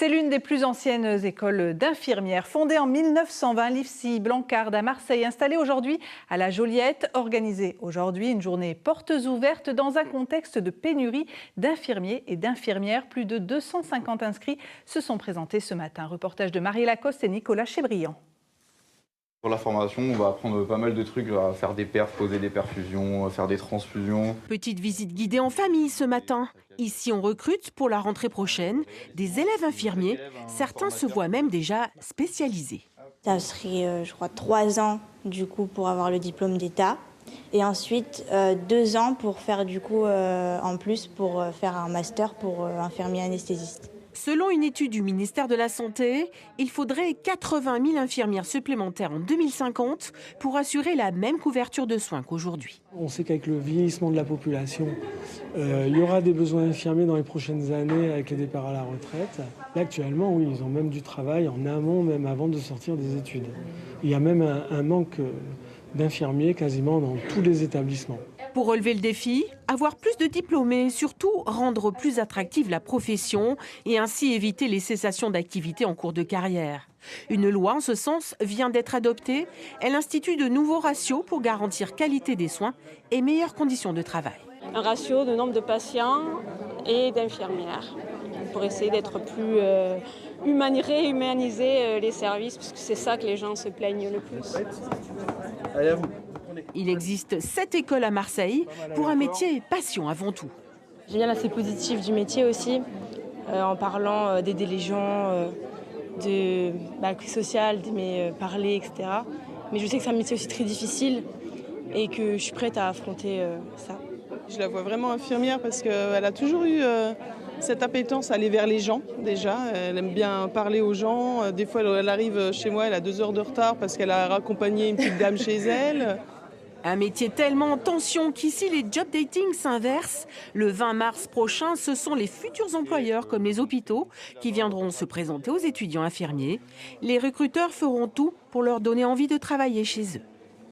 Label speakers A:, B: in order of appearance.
A: C'est l'une des plus anciennes écoles d'infirmières. Fondée en 1920, l'IFSI Blancarde à Marseille, installée aujourd'hui à la Joliette, organisée aujourd'hui une journée portes ouvertes dans un contexte de pénurie d'infirmiers et d'infirmières. Plus de 250 inscrits se sont présentés ce matin. Reportage de Marie Lacoste et Nicolas Chebriand.
B: Pour la formation, on va apprendre pas mal de trucs, à faire des perfs, poser des perfusions, faire des transfusions.
C: Petite visite guidée en famille ce matin. Ici, on recrute pour la rentrée prochaine des élèves infirmiers. Certains se voient même déjà spécialisés.
D: Ça serait, je crois, 3 ans du coup pour avoir le diplôme d'État. Et ensuite, 2 ans pour faire du coup, en plus, pour faire un master pour infirmier anesthésiste.
C: Selon une étude du ministère de la Santé, il faudrait 80 000 infirmières supplémentaires en 2050 pour assurer la même couverture de soins qu'aujourd'hui.
E: On sait qu'avec le vieillissement de la population, il y aura des besoins infirmiers dans les prochaines années avec les départs à la retraite. Là, actuellement, oui, ils ont même du travail en amont, même avant de sortir des études. Il y a même un manque d'infirmiers quasiment dans tous les établissements.
C: Pour relever le défi, avoir plus de diplômés et surtout rendre plus attractive la profession et ainsi éviter les cessations d'activité en cours de carrière. Une loi en ce sens vient d'être adoptée. Elle institue de nouveaux ratios pour garantir qualité des soins et meilleures conditions de travail.
F: Un ratio de nombre de patients et d'infirmières pour essayer d'être plus humaniser les services, parce que c'est ça que les gens se plaignent le plus.
B: Allez, à vous.
C: Il existe 7 écoles à Marseille pour un métier passion avant tout.
G: J'aime bien l'aspect positif du métier aussi, en parlant d'aider les gens, de social, d'aimer parler, etc. Mais je sais que c'est un métier aussi très difficile et que je suis prête à affronter ça.
H: Je la vois vraiment infirmière parce qu'elle a toujours eu cette appétence à aller vers les gens déjà. Elle aime bien parler aux gens. Des fois, elle arrive chez moi, elle a 2 heures de retard parce qu'elle a raccompagné une petite dame chez elle.
C: Un métier tellement en tension qu'ici les job dating s'inversent. Le 20 mars prochain, ce sont les futurs employeurs comme les hôpitaux qui viendront se présenter aux étudiants infirmiers. Les recruteurs feront tout pour leur donner envie de travailler chez eux.